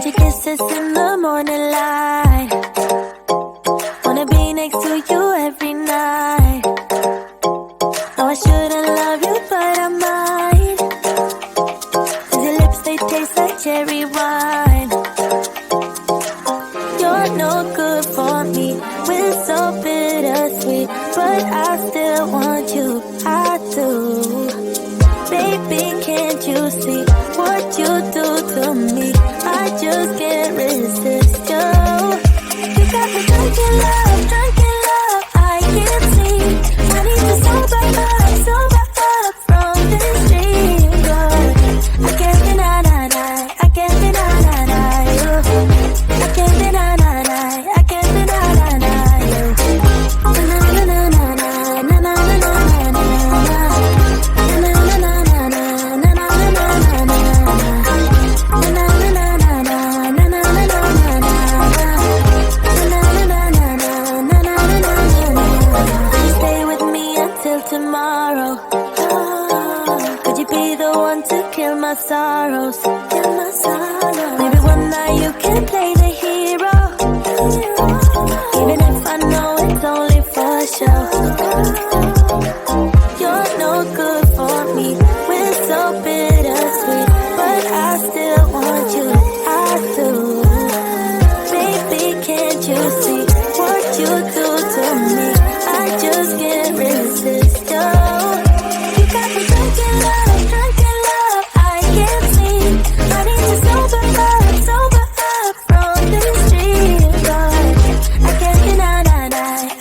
your kisses in the morning light. Wanna be next to you every night. No, I shouldn't love you, but I might. 'Cause your lips, they taste like cherry wine. You're no good for me, we're so bittersweet, but I still want you, I do. Baby, can't you see what you do to me? I just can't resist you. You got me drunk in love, I can't sleep. I need to sober up from this dream, girl. I can't deny, I can't deny you. I can't deny, I can't deny you. Na na na na na na na na na na. Stay with me until tomorrow. Could you be the one to kill my sorrows? Maybe one night you can play the hero, even if I know it's only for show. You're no good for me, we're so bittersweet, but I still want you, I do. Baby, can't you see what you do to me? I just can't resist you. You got me drunk in love, I can't sleep. I need to sober up from this dream, but I can't deny,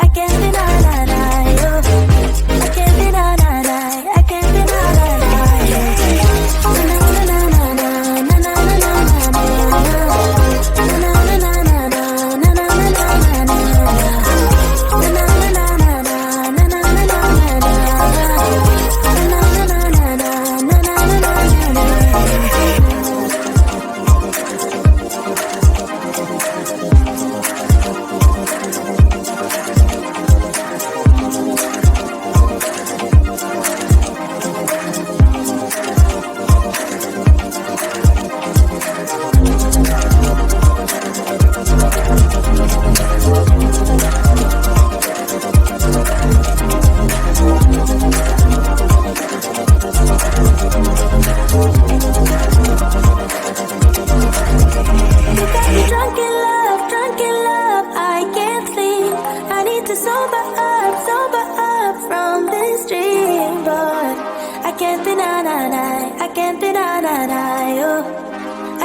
I can't deny you. I can't deny, I can't deny you. Na na na na na na na na na na. Na na na na na na na na na na. Na na na na na na na na na na. Na na na na na na na na na. You got me drunk in love, I can't sleep. I need to sober up from this dream, but I can't deny, I can't deny you.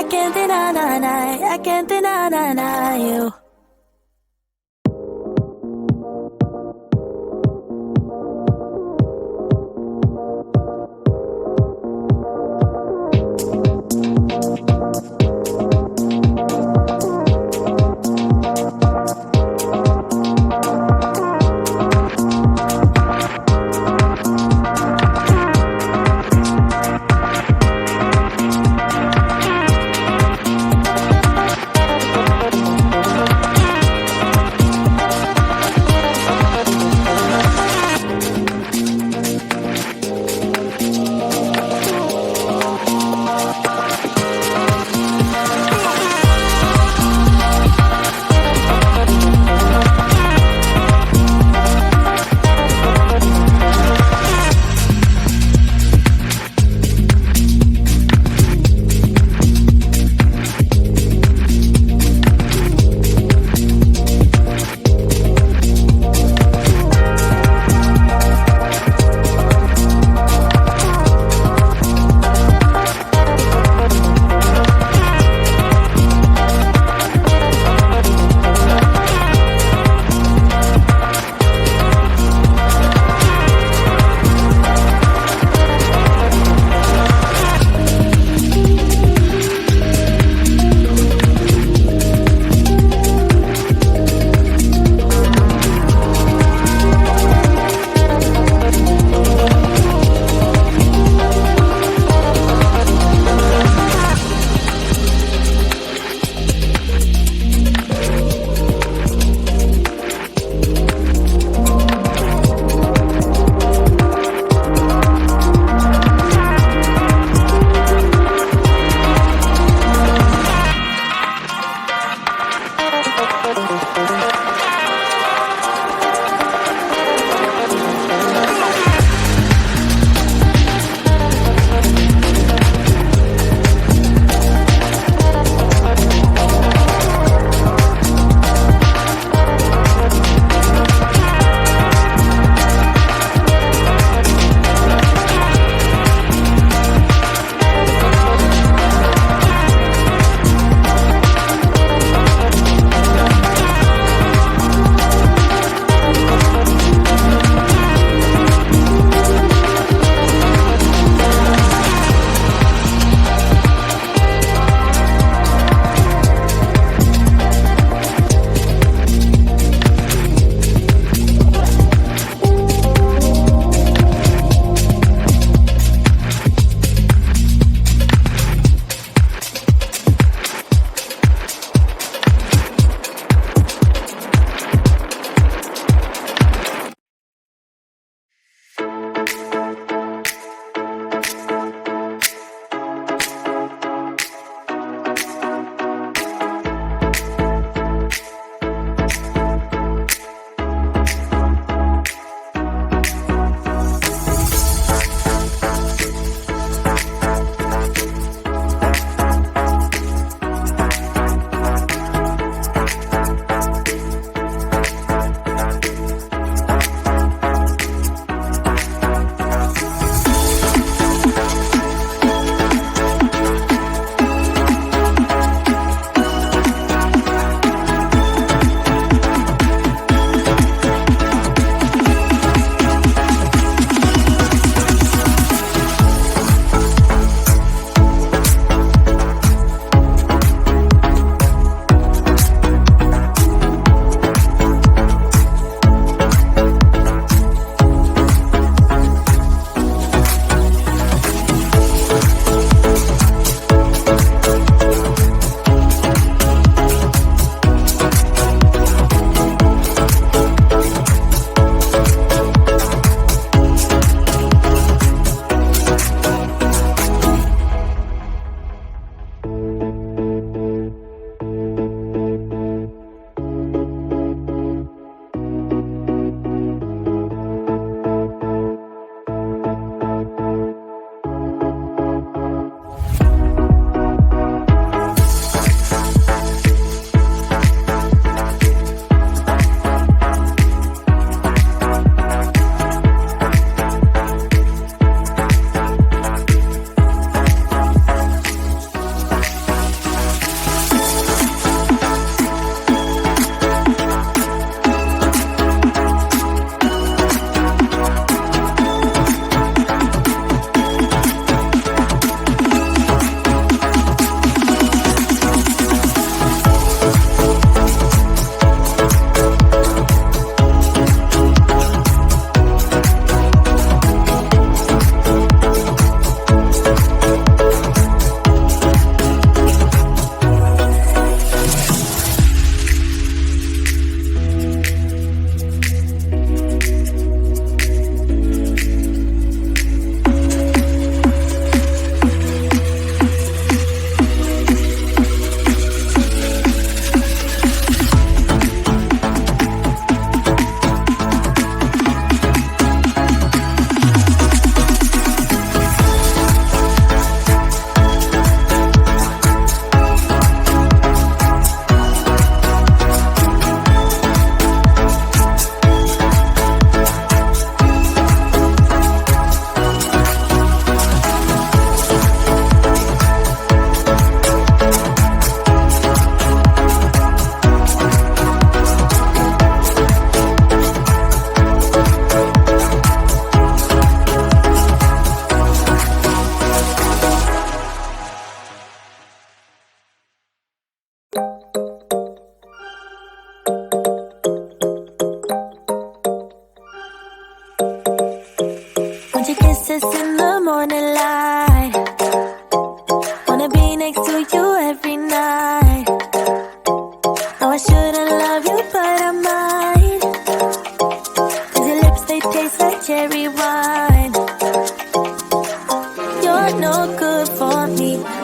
I can't deny, I can't deny you.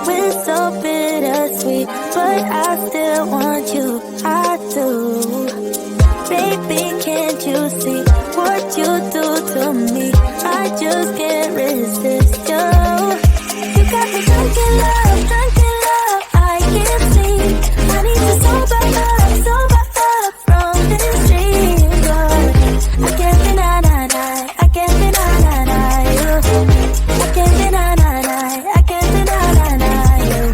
We're so bittersweet, but I still want you. I do. Baby, can't you see what you do to me? I just can't resist you. You got me drunk in love, I can't sleep. I need to sober up from this dream. But I can't deny, I can't deny you. I can't deny, I can't deny you.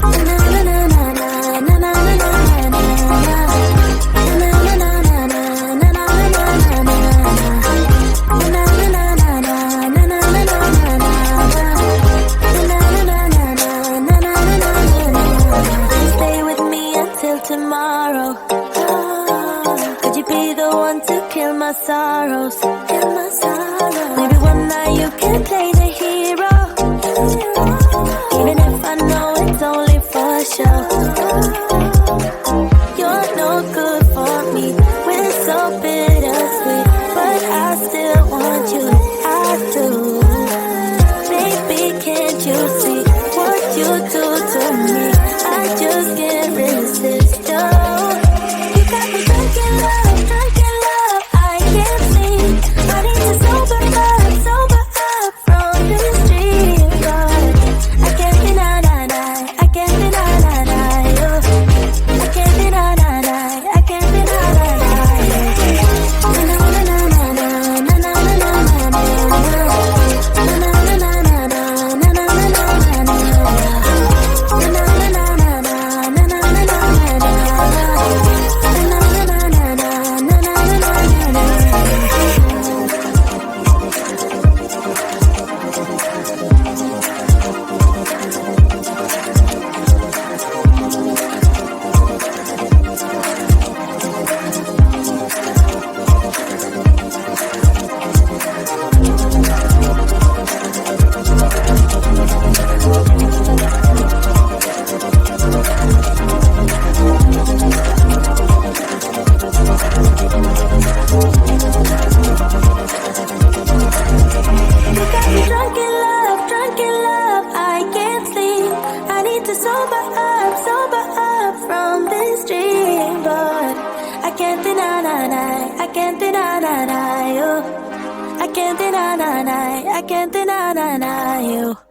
Na na na na na na na na na na. Tomorrow, could you be the one to kill my sorrows? Kill my sorrows. Maybe one night you can play the hero, even if I know it's only for show. You're no good for me. We're so bittersweet, but I still want you. I do. Baby, can't you see what you do to me? I just can't resist. You got me drunk in love, I can't sleep. I need to sober up from this dream. But I can't deny, I can't deny you. I can't deny, I can't deny you. Na na na na na na na na na I can't deny you.